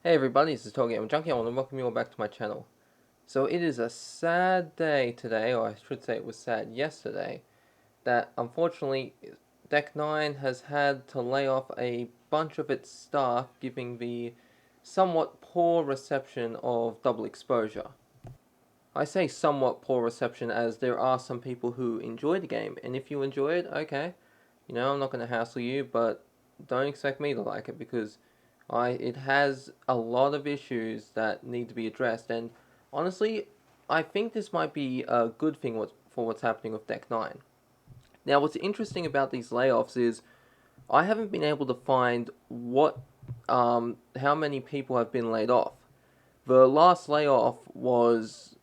Hey everybody, this is TotalGamerJunkie. I want to welcome you all back to my channel. So it is a sad day today, or I should say it was sad yesterday, that unfortunately Deck 9 has had to lay off a bunch of its staff, giving the somewhat poor reception of Double Exposure. I say somewhat poor reception as there are some people who enjoy the game, and if you enjoy it, okay, I'm not going to hassle you, but don't expect me to like it because it has a lot of issues that need to be addressed, and honestly, I think this might be a good thing for what's happening with Deck 9. Now, what's interesting about these layoffs is I haven't been able to find how many people have been laid off. The last layoff was,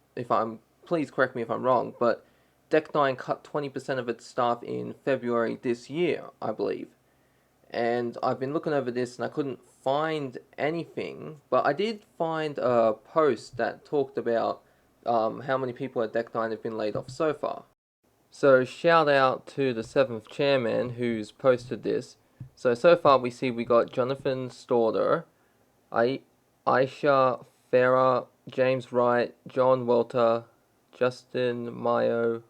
please correct me if I'm wrong, but Deck 9 cut 20% of its staff in February this year, I believe. And I've been looking over this and I couldn't find anything, but I did find a post that talked about how many people at Deck 9 have been laid off so far. So shout out to the 7th chairman who's posted this. So far we got Jonathan Strauder, Aisha Farah, James Wright, John Welter, Justin Mayo,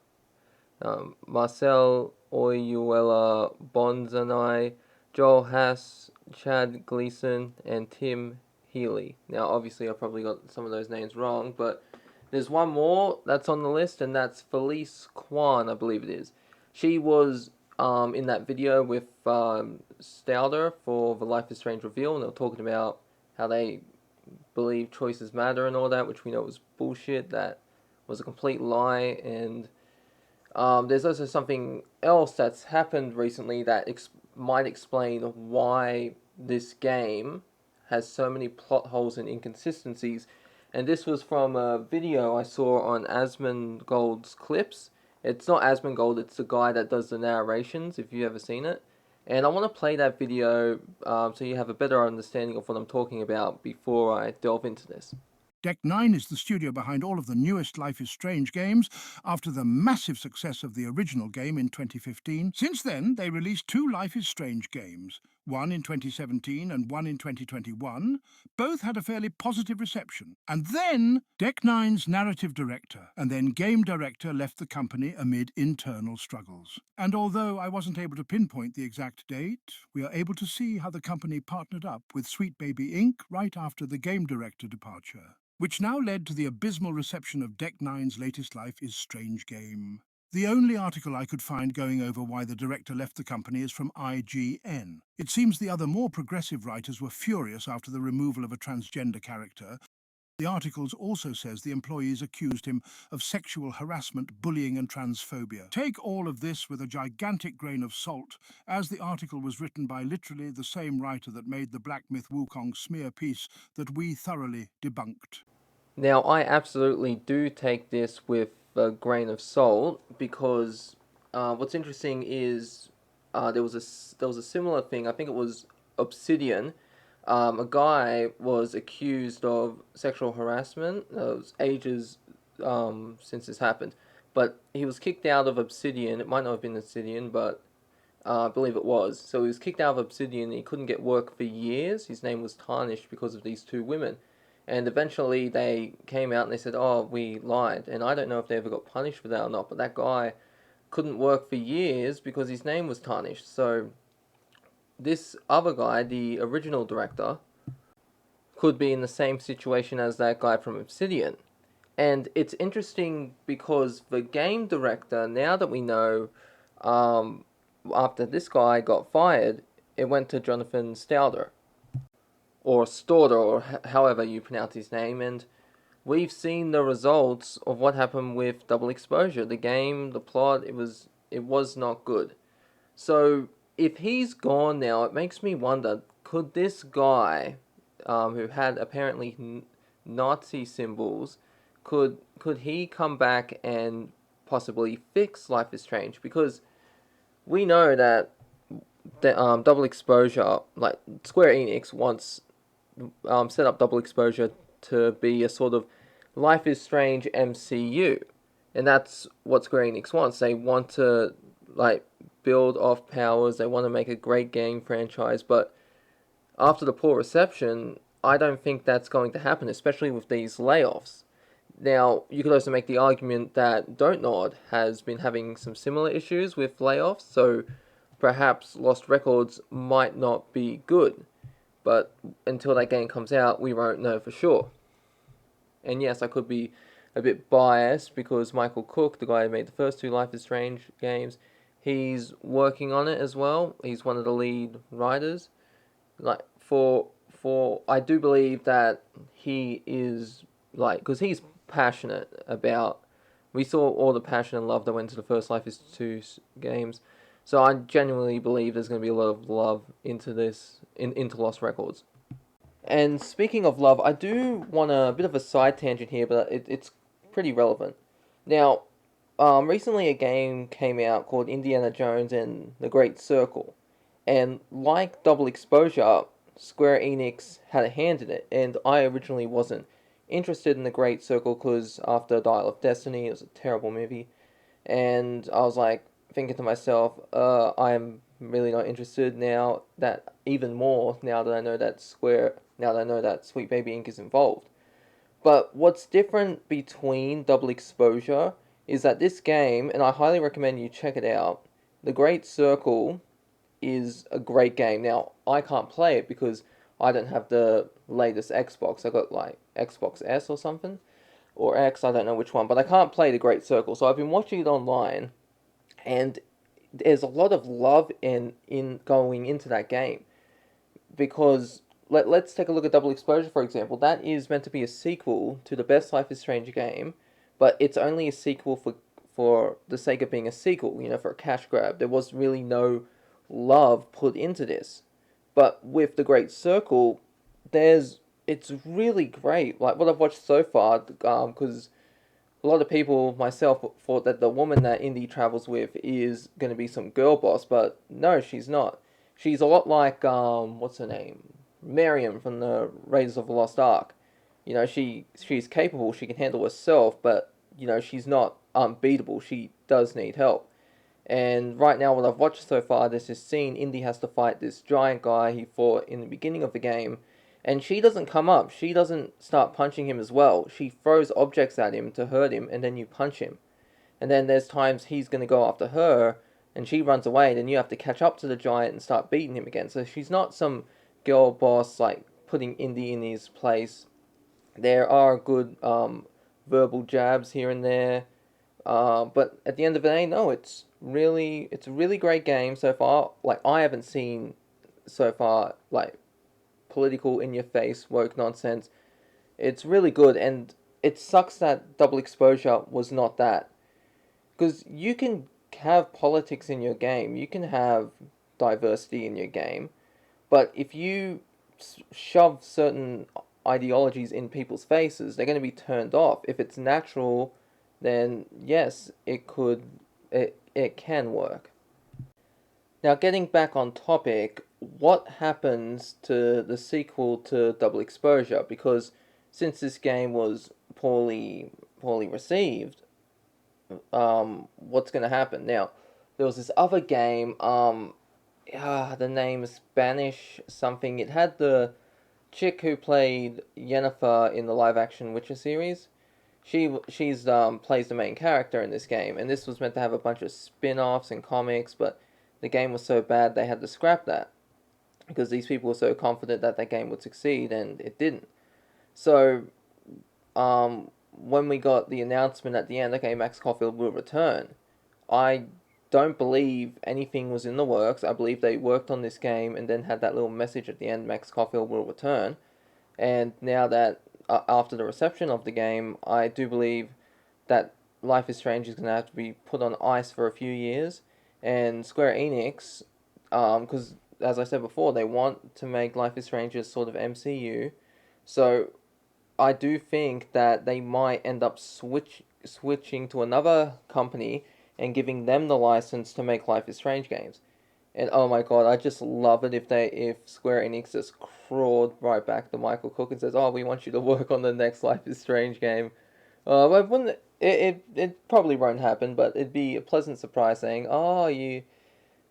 Marcel Oyuela Bonzanai, Joel Hass, Chad Gleason, and Tim Healy. Now, obviously, I probably got some of those names wrong, but there's one more that's on the list, and that's Felice Kuan, I believe it is. She was in that video with Strauder for the Life is Strange reveal, and they were talking about how they believe choices matter and all that, which we know was bullshit. That was a complete lie, and there's also something else that's happened recently that might explain why this game has so many plot holes and inconsistencies. And this was from a video I saw on Asmongold's Clips. It's not Asmongold, it's the guy that does the narrations, if you've ever seen it. And I want to play that video so you have a better understanding of what I'm talking about before I delve into this. Deck 9 is the studio behind all of the newest Life is Strange games after the massive success of the original game in 2015. Since then, they released two Life is Strange games, one in 2017 and one in 2021. Both had a fairly positive reception. And then Deck 9's narrative director and then game director left the company amid internal struggles. And although I wasn't able to pinpoint the exact date, we are able to see how the company partnered up with Sweet Baby Inc. right after the game director departure, which now led to the abysmal reception of Deck 9's latest Life is Strange game. The only article I could find going over why the director left the company is from IGN. It seems the other more progressive writers were furious after the removal of a transgender character. The article also says the employees accused him of sexual harassment, bullying and transphobia. Take all of this with a gigantic grain of salt, as the article was written by literally the same writer that made the Black Myth Wukong smear piece that we thoroughly debunked. Now, I absolutely do take this with a grain of salt because what's interesting is there was a similar thing. I think it was Obsidian. A guy was accused of sexual harassment. It was ages since this happened, but he was kicked out of Obsidian. It might not have been Obsidian, but I believe it was. So he was kicked out of Obsidian. He couldn't get work for years. His name was tarnished because of these two women. And eventually they came out and they said, oh, we lied. And I don't know if they ever got punished for that or not, but that guy couldn't work for years because his name was tarnished. So this other guy, the original director, could be in the same situation as that guy from Obsidian. And it's interesting because the game director, now that we know, after this guy got fired, it went to Jonathan Strauder, or Strauder, or however you pronounce his name, and we've seen the results of what happened with Double Exposure. The game, the plot, it was not good. So if he's gone now, it makes me wonder: could this guy, who had apparently Nazi symbols, could he come back and possibly fix Life is Strange? Because we know that Double Exposure, like Square Enix, wants set up Double Exposure to be a sort of Life is Strange MCU, and that's what Square Enix wants. They want to build off powers. They want to make a great game franchise, but after the poor reception, I don't think that's going to happen, especially with these layoffs. Now, you could also make the argument that Don't Nod has been having some similar issues with layoffs, so perhaps Lost Records might not be good. But until that game comes out, we won't know for sure. And yes, I could be a bit biased because Michael Cook, the guy who made the first two Life is Strange games, he's working on it as well. He's one of the lead writers. Like for I do believe that he is like because he's passionate about. We saw all the passion and love that went to the first Life is Two games, so I genuinely believe there's going to be a lot of love into into Lost Records. And speaking of love, I do want a bit of a side tangent here, but it's pretty relevant. Now, recently a game came out called Indiana Jones and the Great Circle, and like Double Exposure, Square Enix had a hand in it, and I originally wasn't interested in the Great Circle because after Dial of Destiny, it was a terrible movie, and I was like thinking to myself, I'm really not interested now that even more now that I know that now that I know that Sweet Baby Inc is involved. But what's different between Double Exposure is that this game, and I highly recommend you check it out, The Great Circle is a great game. Now, I can't play it because I don't have the latest Xbox. I got like Xbox S or something, or X, I don't know which one, but I can't play The Great Circle. So I've been watching it online, and there's a lot of love in going into that game because let's take a look at Double Exposure, for example. That is meant to be a sequel to the best Life is Strange game, but it's only a sequel for the sake of being a sequel, for a cash grab. There was really no love put into this. But with The Great Circle, it's really great. Like what I've watched so far, because a lot of people, myself, thought that the woman that Indy travels with is going to be some girl boss, but no, she's not. She's a lot like, what's her name? Miriam from the Raiders of the Lost Ark. She's capable, she can handle herself, but, she's not unbeatable. She does need help. And right now, what I've watched so far, there's this scene Indy has to fight this giant guy he fought in the beginning of the game, and she doesn't come up. She doesn't start punching him as well. She throws objects at him to hurt him, and then you punch him. And then there's times he's going to go after her, and she runs away, and then you have to catch up to the giant and start beating him again. So she's not some girl boss, like, putting Indy in his place. There are good verbal jabs here and there. But at the end of the day, no, it's a really great game so far. Like, I haven't seen so far, like, political in your face woke nonsense. It's really good, and it sucks that Double Exposure was not that. Because you can have politics in your game, you can have diversity in your game, but if you shove certain ideologies in people's faces, they're going to be turned off. If it's natural, then yes, it can work. Now, getting back on topic, what happens to the sequel to Double Exposure? Because since this game was poorly received, what's going to happen? Now, there was this other game. The name is Spanish something. It had the chick who played Yennefer in the live action Witcher series. She's plays the main character in this game, and this was meant to have a bunch of spin-offs and comics, but the game was so bad they had to scrap that because these people were so confident that game would succeed, and it didn't. So, when we got the announcement at the end, okay, Max Caulfield will return, I don't believe anything was in the works. I believe they worked on this game and then had that little message at the end, Max Caulfield will return. And now that, after the reception of the game, I do believe that Life is Strange is going to have to be put on ice for a few years. And Square Enix, because as I said before, they want to make Life is Strange a sort of MCU. So I do think that they might end up switching to another company and giving them the license to make Life is Strange games. And oh my god, I just love it if Square Enix just crawled right back to Michael Cook and says, "Oh, we want you to work on the next Life is Strange game." But wouldn't it probably won't happen, but it'd be a pleasant surprise saying, "Oh,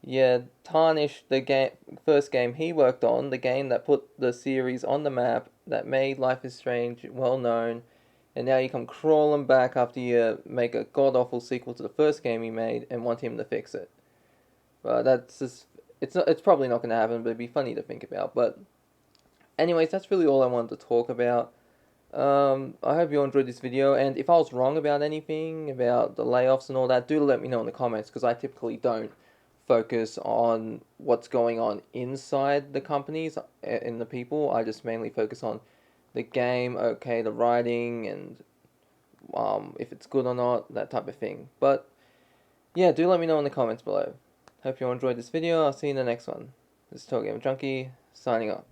yeah, tarnished the first game he worked on, the game that put the series on the map, that made Life is Strange well known, and now you come crawling back after you make a god awful sequel to the first game he made and want him to fix it. But that's just it's probably not going to happen, but it'd be funny to think about. But anyways, that's really all I wanted to talk about. I hope you enjoyed this video, and if I was wrong about anything, about the layoffs and all that, do let me know in the comments, because I typically don't focus on what's going on inside the companies and the people. I just mainly focus on the game, okay, the writing, and if it's good or not, that type of thing. But yeah, do let me know in the comments below. Hope you all enjoyed this video. I'll see you in the next one. This is TotalGamerJunkie, signing off.